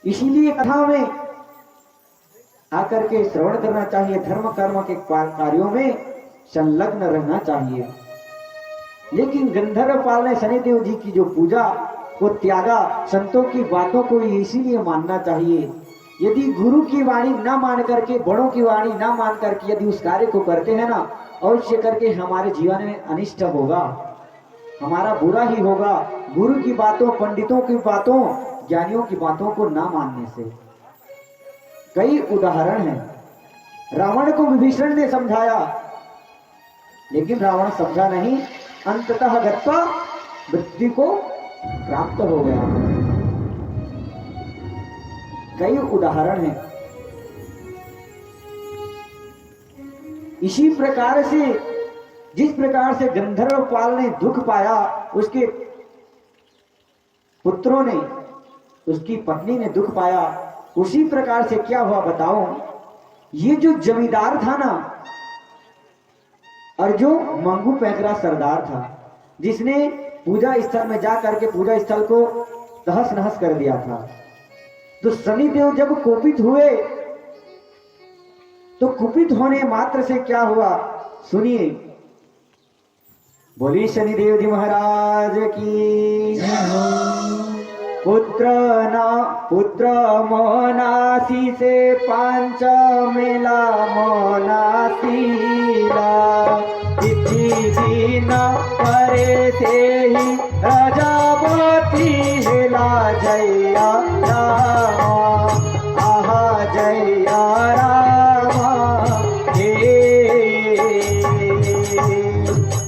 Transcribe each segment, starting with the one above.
इसीलिए कथा में आकर के श्रवण करना चाहिए, धर्म कर्म के कार्यों में संलग्न रहना चाहिए। लेकिन गंधर्वपाल ने शनिदेव जी की जो पूजा वो त्यागा, संतों की बातों को इसीलिए मानना चाहिए। यदि गुरु की वाणी ना मान करके, बड़ों की वाणी ना मान करके यदि उस कार्य को करते हैं ना, अवश्य करके हमारे जीवन में अनिष्ट होगा, हमारा बुरा ही होगा। गुरु की बातों, पंडितों की बातों, ज्ञानियों की बातों को ना मानने से कई उदाहरण हैं। रावण को विभीषण ने समझाया, लेकिन रावण समझा नहीं, अंततः गत्वा मृत्यु को प्राप्त हो गया। कई उदाहरण हैं। इसी प्रकार से जिस प्रकार से गंधर्वपाल ने दुख पाया, उसके पुत्रों ने, उसकी पत्नी ने दुख पाया, उसी प्रकार से क्या हुआ बताओ। ये जो जमींदार था ना, और जो मंगू पैकरा सरदार था, जिसने पूजा स्थल में जा करके पूजा स्थल को तहस नहस कर दिया था, तो शनिदेव जब कोपित हुए, तो कुपित होने मात्र से क्या हुआ सुनिए। बोली शनिदेव जी महाराज की। पुत्र मोनासी से पांच मेला मोनासीला, तिथि दिन परे से ही प्रजापति हेला जया राम, आहा जया राम हे,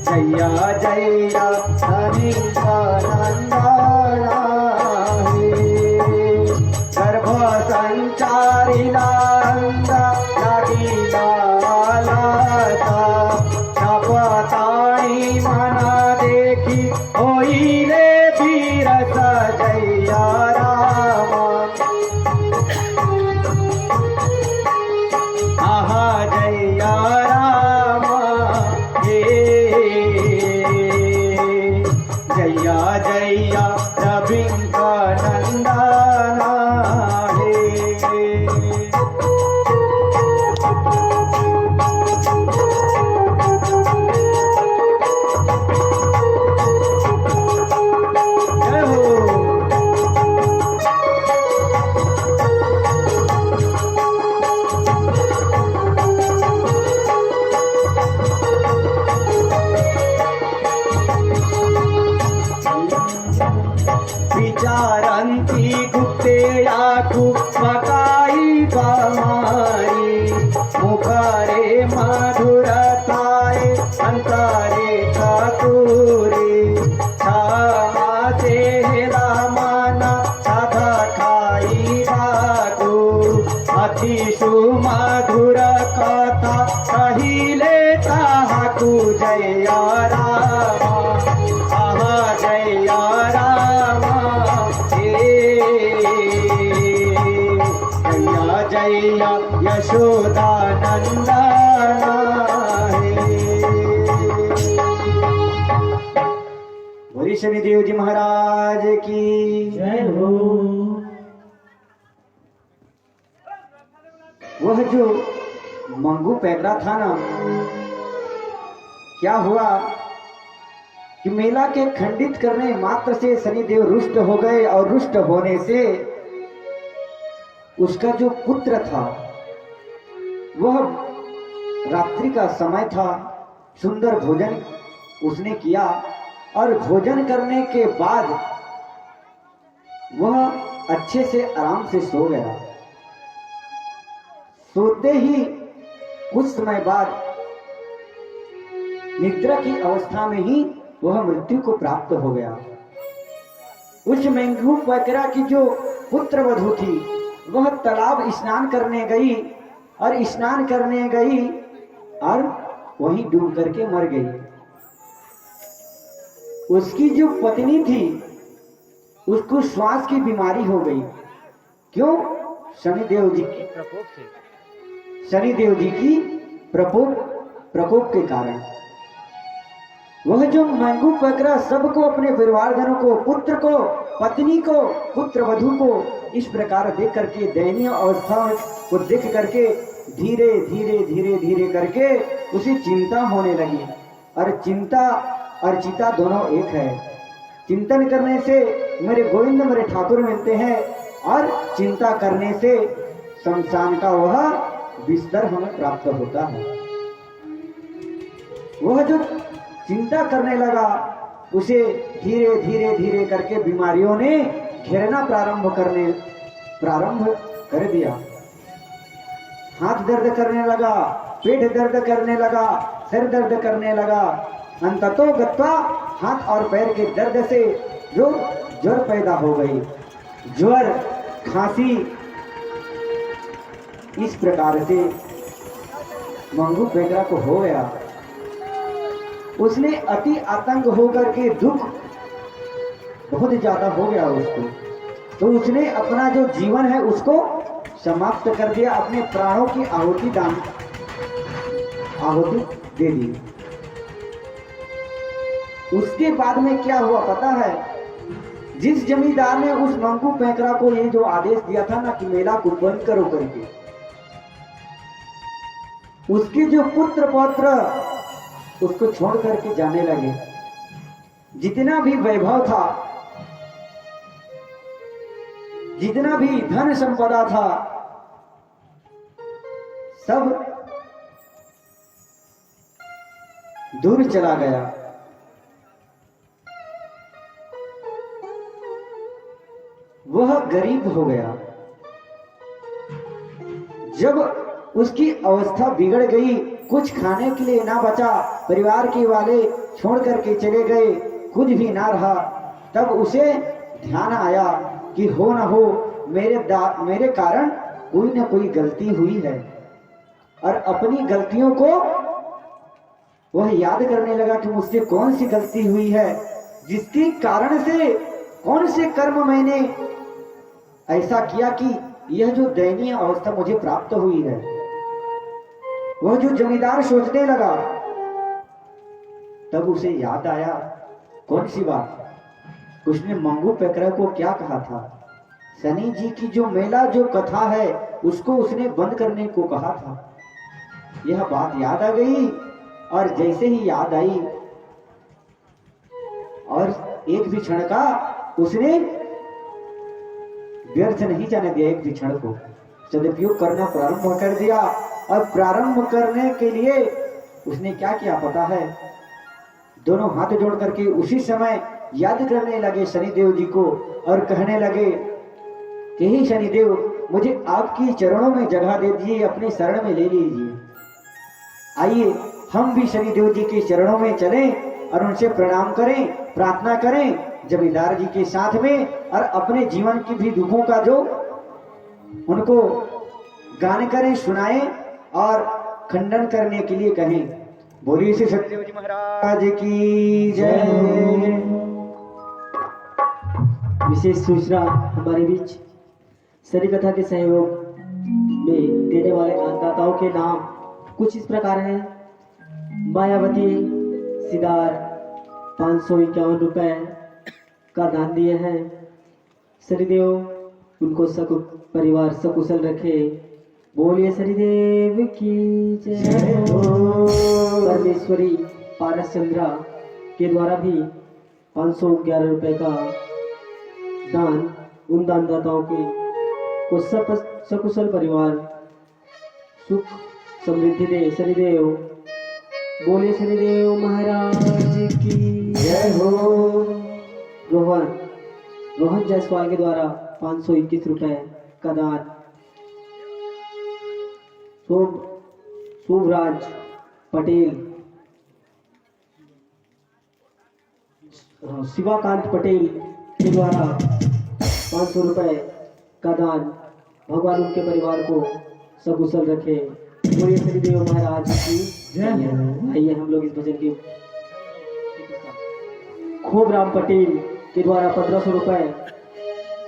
जया जया शनि नंदना गर्भ संचारी नंदा लागिला लाता, शपथाई मना देखी होइले बीरस जया राम, आहा जया राम हे, जया जया रविंका नंदना हे। जय हो। विचारंती गुप्ते आखु मकाई बमारी, मुखरे मधुरताए अंतरे चतुरे, समाते रामाना साधा खाई बागो, अति सुमधुर कथा कहिले ताहाकु जया राम, आहा जया राम हे, जया जया यशोदा नंदना हे। बोली शनिदेव जी महाराज की जय हो। वह जो मंगू पैकरा था ना, क्या हुआ कि मेला के खंडित करने मात्र से शनिदेव रुष्ट हो गए, और रुष्ट होने से उसका जो पुत्र था, वह रात्रि का समय था, सुंदर भोजन उसने किया, और भोजन करने के बाद वह अच्छे से आराम से सो गया। सोते ही कुछ समय बाद निद्रा की अवस्था में ही वह मृत्यु को प्राप्त हो गया। उस मंगू पैकरा की जो पुत्र वधू थी, वह तालाब स्नान करने गई, और स्नान करने गई और वहीं डूब करके मर गई। उसकी जो पत्नी थी, उसको श्वास की बीमारी हो गई। क्यों? शनिदेव जी की प्रकोप से, शनिदेव जी की प्रकोप के कारण। वह जो मंगू पैकरा सबको, अपने परिवारजनों को, पुत्र को, पत्नी को, पुत्र वधु को इस प्रकार देख करके, दयनीय अवस्था को देख करके धीरे धीरे धीरे धीरे करके उसे चिंता होने लगी। और चिंता और चिता दोनों एक है। चिंतन करने से मेरे गोविंद मेरे ठाकुर मिलते हैं, और चिंता करने से शमशान का वह बिस्तर हमें प्राप्त होता है। वह जो चिंता करने लगा, उसे धीरे धीरे धीरे करके बीमारियों ने घेरना प्रारंभ कर दिया। हाथ दर्द करने लगा, पेट दर्द करने लगा, सिर दर्द करने लगा। अंततो गत्वा हाथ और पैर के दर्द से जो ज्वर पैदा हो गई, ज्वर, खांसी, इस प्रकार से मंगू पैकरा को हो गया। उसने अति आतंक होकर के, दुख बहुत ज्यादा हो गया उसको, तो उसने अपना जो जीवन है उसको समाप्त कर दिया, अपने प्राणों की आहुति दे दी। उसके बाद में क्या हुआ पता है? जिस जमींदार ने उस मंगू पैकरा को ये जो आदेश दिया था ना कि मेला को बंद करो करके, उसके जो पुत्र पौत्र उसको छोड़ करके जाने लगे। जितना भी वैभव था, जितना भी धन संपदा था, सब दूर चला गया। वह गरीब हो गया। जब उसकी अवस्था बिगड़ गई, कुछ खाने के लिए ना बचा, परिवार के वाले छोड़ करके चले गए, कुछ भी ना रहा, तब उसे ध्यान आया कि हो ना हो मेरे कारण कोई ना कोई गलती हुई है। और अपनी गलतियों को वह याद करने लगा कि मुझसे कौन सी गलती हुई है, जिसके कारण से, कौन से कर्म मैंने ऐसा किया कि यह जो दयनीय अवस्था मुझे प्राप्त हुई है। वह जो जमींदार सोचने लगा, तब उसे याद आया कौन सी बात? उसने मंगू पैकरा को क्या कहा था? शनि जी की जो मेला जो कथा है उसको उसने बंद करने को कहा था। यह बात याद आ गई, और जैसे ही याद आई, और एक भी क्षण का उसने व्यर्थ नहीं जाने दिया, एक भी क्षण को सदुपयोग करना प्रारंभ कर दिया। और प्रारंभ करने के लिए उसने क्या किया पता है? दोनों हाथ जोड़ करके उसी समय याद करने लगे शनिदेव जी को, और कहने लगे कि हे शनिदेव, मुझे आपकी चरणों में जगह दे दीजिए, अपने शरण में ले लीजिए। आइए हम भी शनिदेव जी के चरणों में चलें और उनसे प्रणाम करें, प्रार्थना करें जमींदार जी के साथ में, और अपने जीवन की भी दुखों का जो उनको गान करें, सुनाएं और खंडन करने के लिए कहें। बोलिए श्री सत्यदेव जी महाराज की जय। विशेष सूचना हमारे बीच सरी कथा के सहयोग में देने वाले दानदाताओं के नाम कुछ इस प्रकार हैं। मायावती सिदार 551 रुपए का दान दिए हैं। शनिदेव उनको परिवार सकुशल रखे। बोलिए शनिदेव की जय हो। परमेश्वरी पारस चंद्रा के द्वारा भी 511 रुपए का दान उन दानदाताओं को सकुशल परिवार सुख समृद्धि दे। शनिदेव, बोले शनिदेव महाराज की जय हो। रोहन जायसवाल के द्वारा 521 रुपए का दान। शुभराज पटेल, शिवाकांत पटेल के द्वारा 500 रुपए का दान। भगवान उनके परिवार को सकुशल रखे। बोलिए शनिदेव महाराज की जय। आइए हम लोग इस भजन की। खोबराम पटेल के द्वारा 1500 रुपए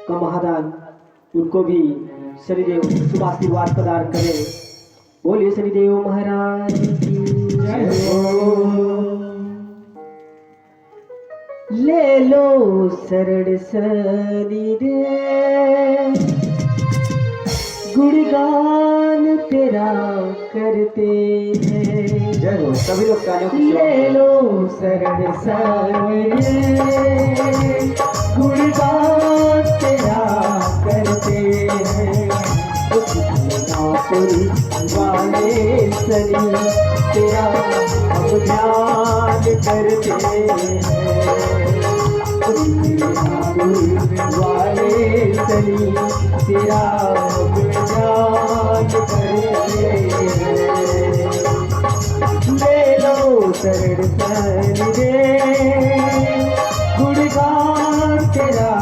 का महादान, उनको भी शनिदेव शुभ आशीर्वाद प्रदान करे। बोलिए शनिदेव महाराज की जय हो। ले लो शरण शनि रे, गुणगान तेरा करते हैं। जय हो सभी लोग गाने को ले लो शरण शनि रे, गुणगान तेरा करते हैं। नापुरी वाले सनी तेरा हम ध्यान करते हैं। नापुरी वाले सनी तेरा हम ध्यान करते हैं। ले लो शरण शनि रे, गुणगान तेरा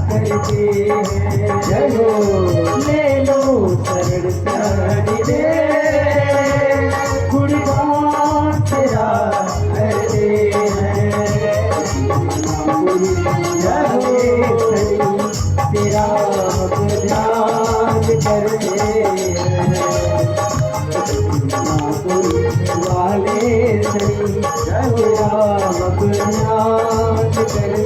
करते हैं। जय हो ले लो शरण शनि रे, गुणगान तेरा करते हैं। जय हो शनि तेरा हम ध्यान करते हैं। वाले सनी तेरा हम ध्यान करते हैं।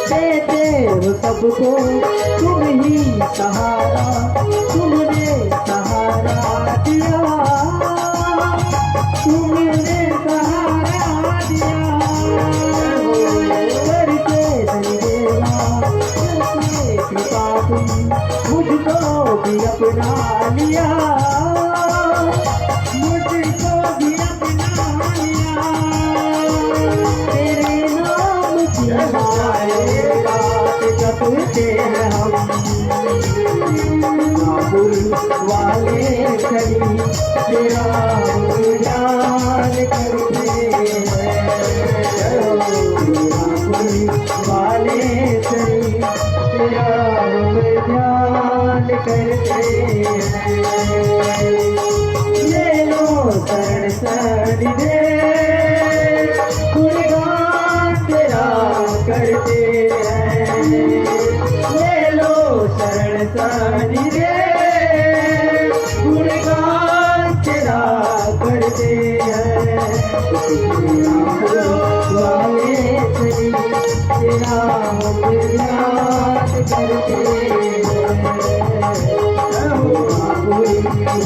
देते हो सबको तुम ही सहारा, तुमने सहारा दिया, तुमने सहारा दिया। करके दरिया करके कृपा तुम मुझको भी अपना लिया, मुझको भी अपना लिया। तेरे नाम की जपते हैं हम, नापुर वाले सनी तेरा ध्यान करते हैं। नापुर वाले सनी तेरा ध्यान करते हैं। ले लो शरण शनि रे, गुणगान तेरा करते हैं। ले लो शरण शनि रे, गुणगान तेरा करते हैं। वाले सनी तेरा हम ध्यान करते हैं।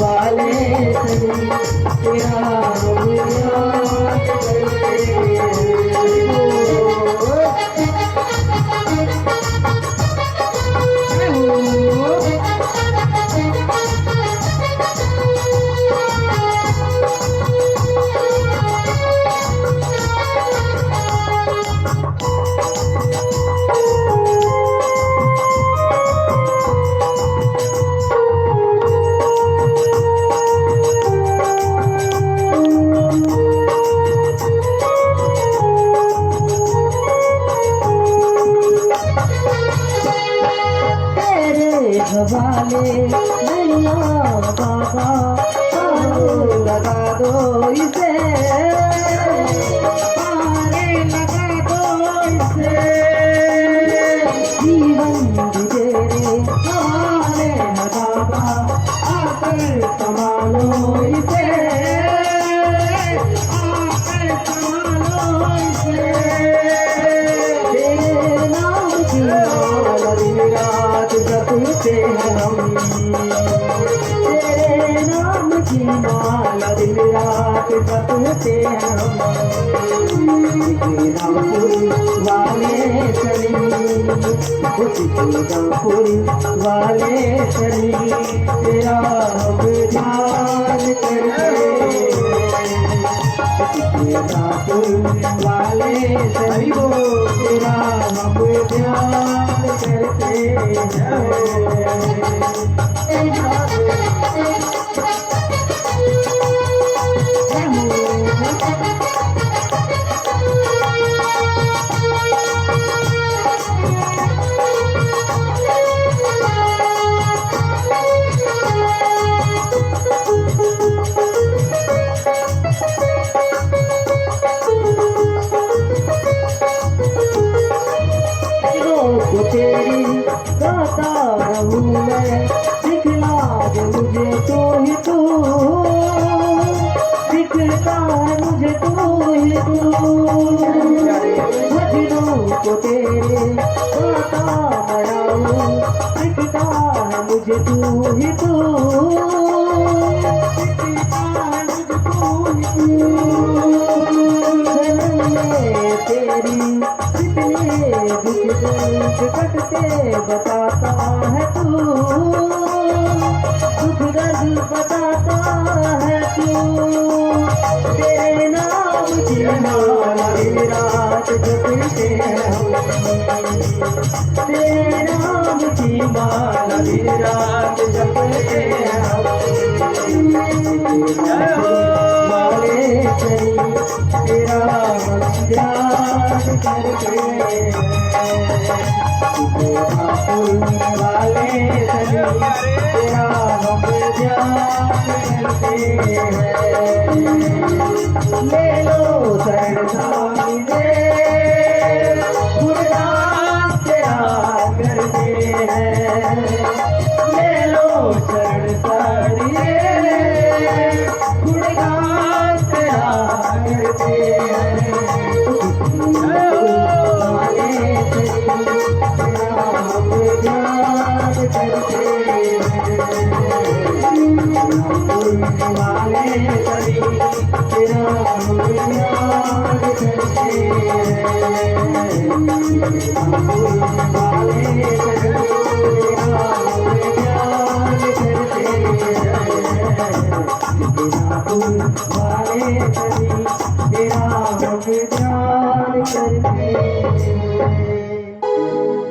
वाले सनी तेरा हम ध्यान करते हैं। वाले नैया बाबा पारे लगा दो इसे, पारे लगा दो इसे। जीवन दे रे हमारे बाबा आकर संभालो इसे, आकर संभालो इसे। तेरे नाम की रात जपते हैं हम, तेरे नाम की माला दिन रात जपते हैं हम। रामपुर वाले सनी, रामपुर वाले सनी तेरा हम ध्यान करते। रामपुर वाले सनी तेरा हम ध्यान करते हैं। तेरी गाता रहूं मैं, दिखला दे मुझे तो ही तू, दिखता है मुझे तो ही तू, मजनू को तेरे गाता बनाऊं, दिखता है मुझे तू ही तू, दिखता है मुझे तू ही तू, तेरी कितने दुख दर्द कटते बताता है तू, दुख दर्द बताता है तू, तेरे नाम की माला दिन रात जपते हैं, तेरे नाम की माला दिन रात जपते हैं, वाले चली तेरा ध्यान करके, वाले चली तेरा ध्यान करते ले लो शरण स्वामी दे, गुणगान तेरा करते हैं, ले लो शरण स्वामी दे, गुणगान तेरा करते हैं, वाले चली तेरा ध्यान करते हैं, वाले चली तेरा ध्यान करते हैं, वाले चली तेरा ध्यान करते हैं, वाले चली तेरा ध्यान करते हैं।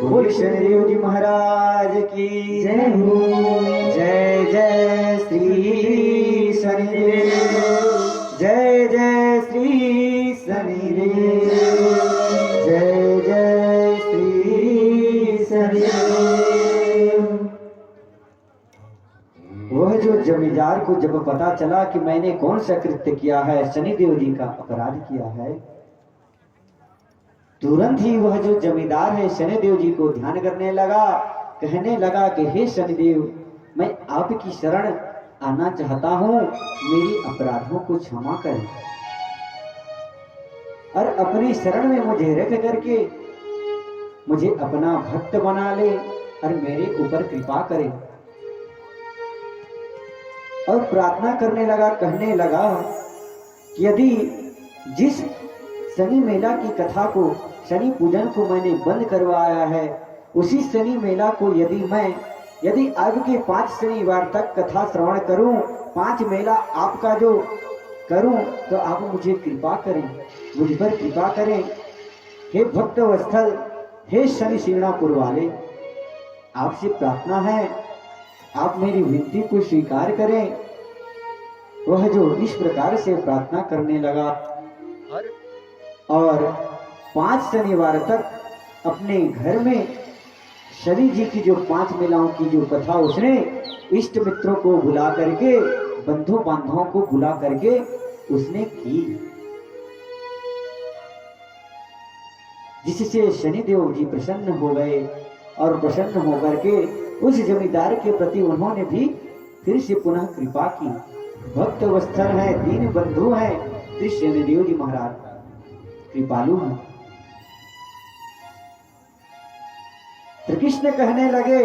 बोल शनिदेव जी महाराज की जय हो। जय जय श्री शनिदेव, जय जय श्री शनिदेव, जय जय श्री शनिदेव। वह जो जमींदार को जब पता चला कि मैंने कौन सा कृत्य किया है, शनिदेव जी का अपराध किया है, तुरंत ही वह जो जमींदार है शनिदेव जी को ध्यान करने लगा, कहने लगा कि हे शनिदेव, मैं आपकी शरण आना चाहता हूं, मेरी अपराधों को क्षमा करें और अपनी शरण में मुझे रख करके मुझे अपना भक्त बना ले और मेरे ऊपर कृपा करें। और प्रार्थना करने लगा, कहने लगा कि यदि जिस शनि मेला की कथा को, शनि पूजन को मैंने बंद करवाया है, उसी शनि मेला को यदि आगे के 5 शनिवार तक कथा श्रवण करूं, 5 मेला आपका जो करूं, तो आप मुझे कृपा करें, मुझ पर कृपा करें। हे भक्त वत्सल, हे शनि सिंगणापुर वाले, आपसे प्रार्थना है, आप मेरी विनती को स्वीकार करें। वह जो इस प्रकार से प्रार्थना करने लगा और 5 शनिवार तक अपने घर में शनि जी की जो 5 मेलाओं की जो कथा उसने इष्ट मित्रों को बुला करके, बंधु बांधवों को बुला करके उसने की, जिससे शनिदेव जी प्रसन्न हो गए और प्रसन्न होकर के उस जमींदार के प्रति उन्होंने भी फिर से पुनः कृपा की। भक्त वत्सल है, दीन बंधु है, श्री शनिदेव जी महाराज कृपालु हैं। श्री कृष्ण कहने लगे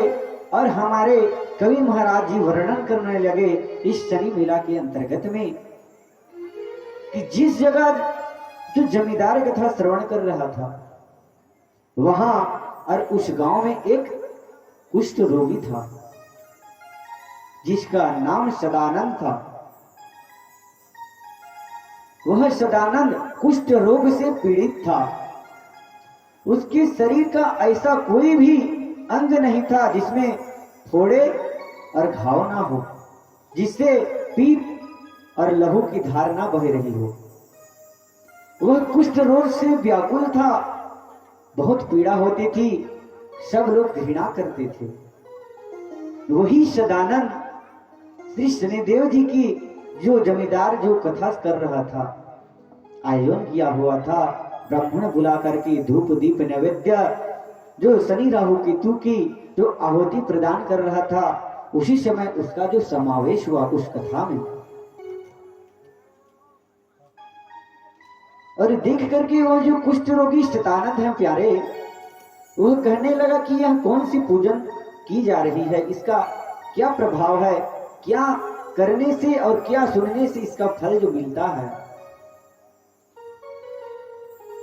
और हमारे कवि महाराज जी वर्णन करने लगे इस शनि मेला के अंतर्गत में कि जिस जगह जो जमींदार कथा श्रवण कर रहा था, वहां और उस गांव में एक कुष्ठ रोगी था जिसका नाम सदानंद था। वह सदानंद कुष्ठ रोग से पीड़ित था। उसके शरीर का ऐसा कोई भी अंग नहीं था जिसमें फोड़े और घाव ना हो, जिससे पीप और लहू की धार ना बह रही हो। वह कुष्ठ रोग से व्याकुल था, बहुत पीड़ा होती थी, सब लोग घृणा करते थे। वही सदानंद श्री शनिदेव जी की जो जमींदार जो कथा कर रहा था, आयोजन किया हुआ था, ब्राह्मण बुला करके धूप दीप नैवेद्य जो शनि राहु केतु की जो आहुति प्रदान कर रहा था, उसी समय उसका जो समावेश हुआ उस कथा में। और देख करके वो जो कुष्ठ रोगी शतानंद है प्यारे, वो कहने लगा कि यह कौन सी पूजन की जा रही है, इसका क्या प्रभाव है, क्या करने से और क्या सुनने से इसका फल जो मिलता है।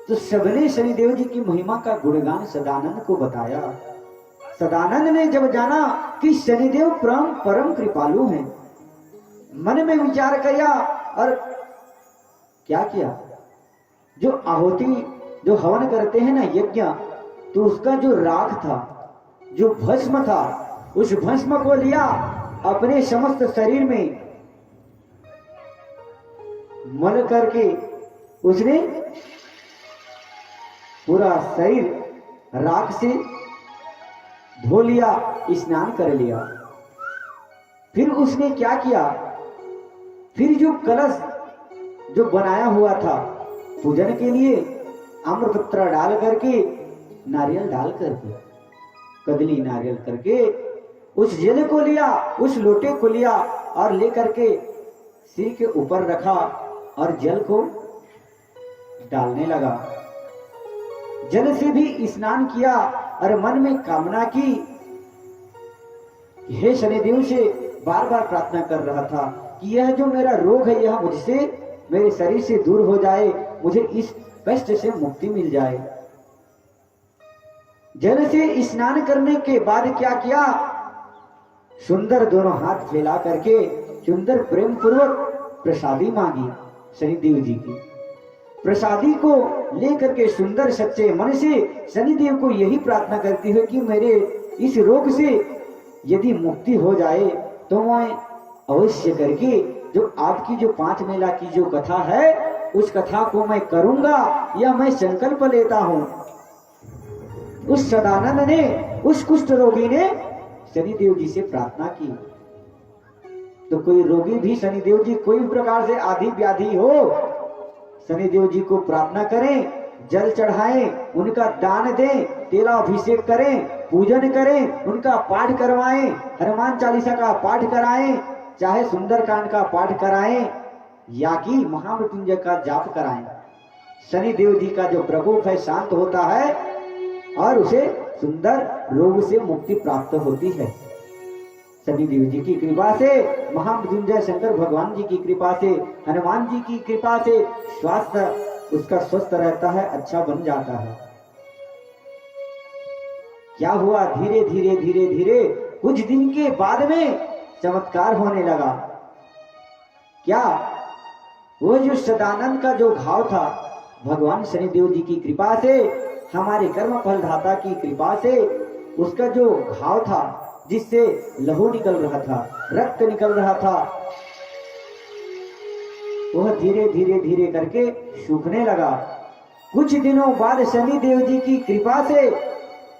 तो सबने शनिदेव जी की महिमा का गुणगान सदानंद को बताया। सदानंद ने जब जाना कि शनिदेव परम कृपालु हैं, मन में विचार किया और क्या किया, जो आहुति जो हवन करते हैं ना यज्ञ, तो उसका जो राख था, जो भस्म था, उस भस्म को लिया अपने समस्त शरीर में मल करके उसने पूरा शरीर राख से धो लिया, स्नान कर लिया। फिर उसने क्या किया, फिर जो कलश जो बनाया हुआ था पूजन के लिए, आम्रपत्र डाल करके, नारियल डाल करके, कदली नारियल करके उस जल को लिया, उस लोटे को लिया और लेकर के सिर के ऊपर रखा और जल को डालने लगा। जल से भी स्नान किया और मन में कामना की, हे शनिदेव से बार बार प्रार्थना कर रहा था कि यह जो मेरा रोग है यह मुझसे, मेरे शरीर से दूर हो जाए, मुझे इस कष्ट से मुक्ति मिल जाए। जल से स्नान करने के बाद क्या किया, सुंदर दोनों हाथ फैला करके सुंदर प्रेम पूर्वक प्रसादी मांगी शनिदेव जी की। प्रसादी को लेकर के सुंदर सच्चे मन से शनिदेव को यही प्रार्थना करती है कि मेरे इस रोग से यदि मुक्ति हो जाए तो मैं अवश्य करके जो आपकी जो 5 मेला की जो कथा है उस कथा को मैं करूंगा, या मैं संकल्प लेता हूं। उस सदानंद ने, उस कुष्ठ रोगी ने शनिदेव जी से प्रार्थना की। तो कोई रोगी भी शनिदेव जी कोई प्रकार से आदि व्याधि हो, शनिदेव जी को प्रार्थना करें, जल चढ़ाएं, उनका दान दें, तेलाभिषेक करें, पूजन करें, उनका पाठ करवाएं, हनुमान चालीसा का पाठ कराएं, चाहे सुंदरकांड का पाठ कराएं या कि महामृत्युंजय का जाप कराएं। शनिदेव जी का जो प्रकोप है शांत होता है और उसे सुंदर रोग से मुक्ति प्राप्त होती है। शनिदेव जी की कृपा से, महामृत्युंजय शंकर भगवान जी की कृपा से, हनुमान जी की कृपा से स्वास्थ्य उसका स्वस्थ रहता है, अच्छा बन जाता है। क्या हुआ, धीरे धीरे धीरे धीरे कुछ दिन के बाद में चमत्कार होने लगा। क्या, वो जो सदानंद का जो घाव था, भगवान शनिदेव जी की कृपा से, हमारे कर्म फलदाता की कृपा से, उसका जो घाव था जिससे लहू निकल रहा था, रक्त निकल रहा था, वह धीरे धीरे धीरे करके सूखने लगा। कुछ दिनों बाद शनिदेव जी की कृपा से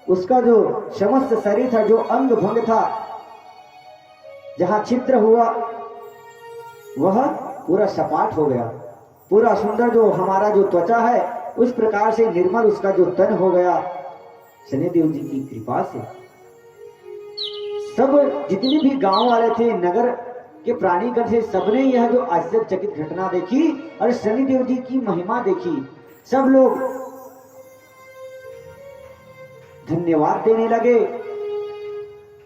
उसका जो समस्त शरीर था, जो अंग भंग था, जहां छिद्र हुआ वह पूरा सपाट हो गया। पूरा सुंदर जो हमारा जो त्वचा है उस प्रकार से निर्मल उसका जो तन हो गया शनिदेव जी की कृपा से। सब जितने भी गांव वाले थे, नगर के प्राणीगण थे, सबने यह जो आश्चर्यचकित घटना देखी और शनिदेव जी की महिमा देखी। सब लोग धन्यवाद देने लगे,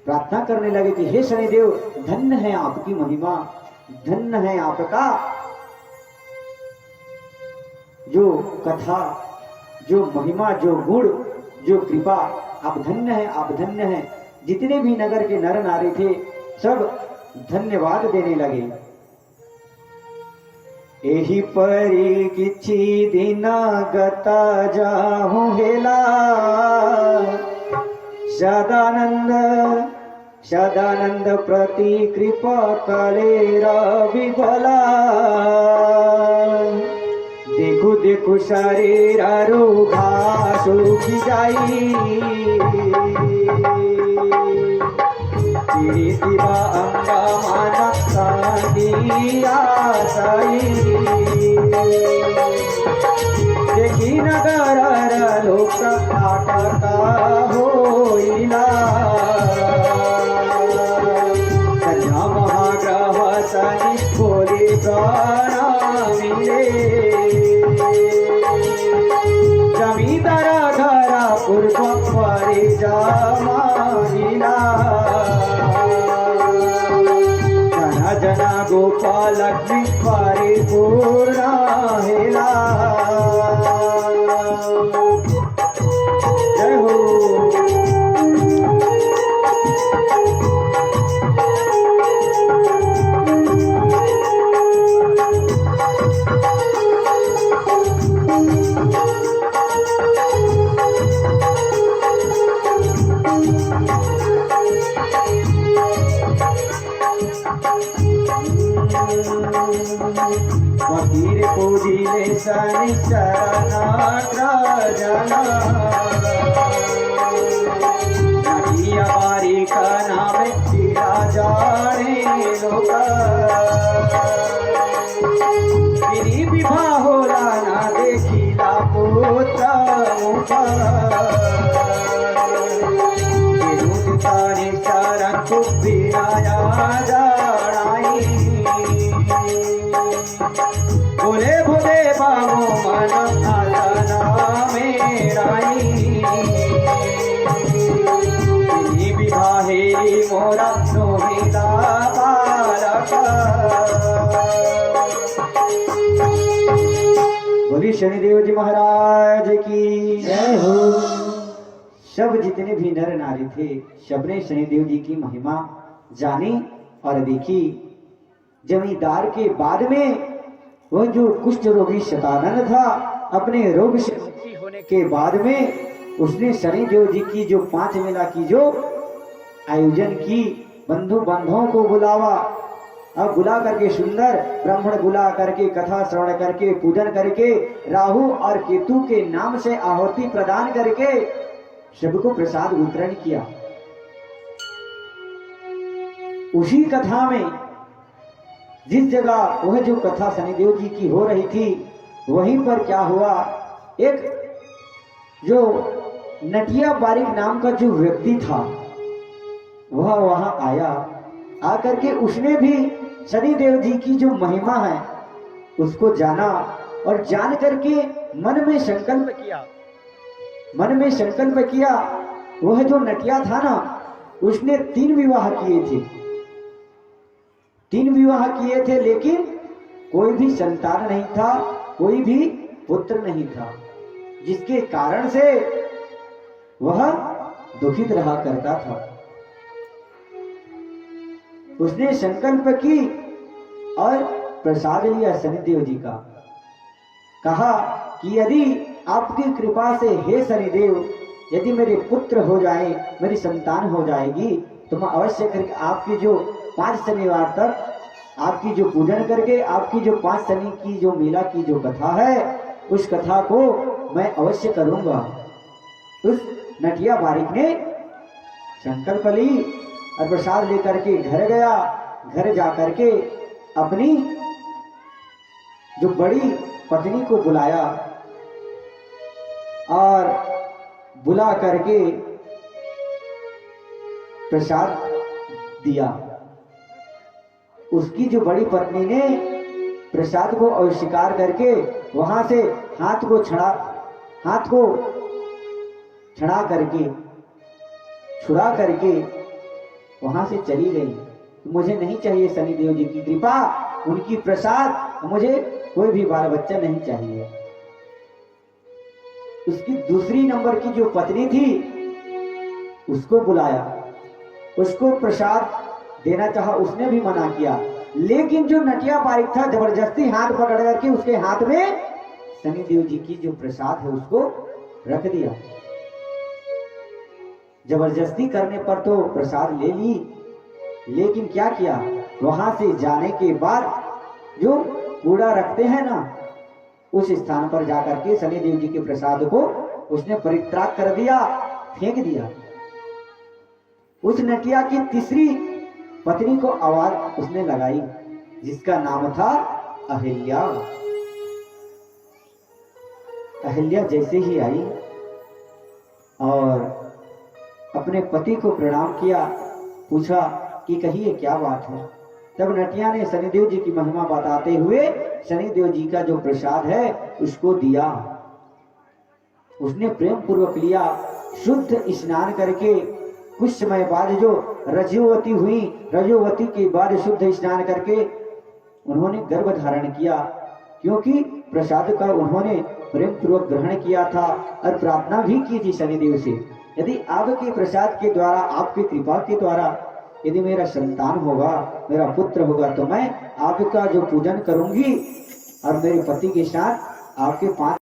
प्रार्थना करने लगे कि हे शनिदेव, धन्य है आपकी महिमा, धन्य है आपका जो कथा, जो महिमा, जो गुण, जो कृपा, आप धन्य है, आप धन्य है। जितने भी नगर के नर नारी थे सब धन्यवाद देने लगे। एही परी किछि दिना गता जाहु हेला, सदानंद सदानंद प्रति कृपा करे रविबला। देखु देखु शरीर रूखा सूखी जाई, पीडितिवा अंगमाना कांडिया साई देखी नगर लोक आटका होइला कन्या महाग्रह सनि बोली प्रणामिले जमीदार घर पूर्व परिजमानिला जना जना गोपालक्ष्मी परिपूर्ण हेला जय हो फकीर पूजिले शनि जना नदिया बारी का नाम तेरा जाने लोग मेरी विवाह होला ना देखिला पुत्र मुखा तारी शरण कुबिराया जानाई बोले बोले बाबू मन आजना मेराई विवाहे मोरा नोहिता बालक बोली शनिदेव जी महाराज की जय हो। सब जितने भी नर नारी थे सबने शनिदेव जी की महिमा जानी और देखी। जमींदार के बाद में वह जो कुष्ठ रोगी शतानंद था अपने रोग से मुक्ति होने के बाद में उसने शनिदेव जी की जो 5 मेला की जो आयोजन की, बंधु बांधवों को बुलावा, अब बुला करके सुंदर ब्राह्मण बुला करके कथा श्रवण करके पूजन करके राहु और केतु के नाम से आहुति प्रदान करके सबको प्रसाद वितरण किया। उसी कथा में जिस जगह वह जो कथा शनिदेव जी की हो रही थी वहीं पर क्या हुआ, एक जो नटिया बारिक नाम का जो व्यक्ति था वह वहां आया। आकर के उसने भी शनिदेव जी की जो महिमा है उसको जाना और जान करके मन में संकल्प किया। वह जो नटिया था ना उसने 3 विवाह किए थे लेकिन कोई भी संतान नहीं था, कोई भी पुत्र नहीं था, जिसके कारण से वह दुखित रहा करता था। उसने संकल्प की और प्रसाद लिया शनिदेव जी का, कहा कि यदि आपकी कृपा से हे शनिदेव यदि मेरे पुत्र हो जाए, मेरी संतान हो जाएगी तो मैं अवश्य करके आपकी जो 5 शनिवार तक आपकी जो पूजन करके आपकी जो 5 शनि की जो मेला की जो कथा है उस कथा को मैं अवश्य करूंगा। उस नटिया बारिक ने संकल्प ली और प्रसाद लेकर के घर गया। घर जाकर के अपनी जो बड़ी पत्नी को बुलाया और बुला करके प्रसाद दिया। उसकी जो बड़ी पत्नी ने प्रसाद को अस्वीकार करके वहां से हाथ को छुड़ा करके वहां से चली गई। मुझे नहीं चाहिए शनिदेव जी की कृपा, उनकी प्रसाद, मुझे कोई भी बाल बच्चा नहीं चाहिए। उसकी दूसरी नंबर की जो पत्नी थी उसको बुलाया, उसको प्रसाद देना चाहा, उसने भी मना किया। लेकिन जो नटिया बारिक था जबरदस्ती हाथ पकड़ करके उसके हाथ में शनिदेव जी की जो प्रसाद है उसको रख दिया। जबरदस्ती करने पर तो प्रसाद ले ली, लेकिन क्या किया, वहां से जाने के बाद जो कूड़ा रखते हैं ना उस स्थान पर जाकर के शनिदेव जी के प्रसाद को उसने परित्याग कर दिया, फेंक दिया। उस नटिया की तीसरी पत्नी को आवाज उसने लगाई, जिसका नाम था अहिल्या। अहिल्या जैसे ही आई और अपने पति को प्रणाम किया, पूछा कि कहिए क्या बात है। तब नटिया ने शनिदेव जी की महिमा बताते हुए शनिदेव जी का जो प्रसाद है उसको दिया। उसने प्रेम पूर्वक लिया। शुद्ध स्नान करके कुछ समय बाद जो रजोवती हुई, रजोवती के बाद शुद्ध स्नान करके उन्होंने गर्भ धारण किया, क्योंकि प्रसाद का उन्होंने प्रेम पूर्वक ग्रहण किया था और प्रार्थना भी की थी शनिदेव से, यदि आपके प्रसाद के द्वारा, आपकी कृपा के द्वारा यदि मेरा संतान होगा, मेरा पुत्र होगा, तो मैं आपका जो पूजन करूंगी और मेरे पति के साथ आपके 5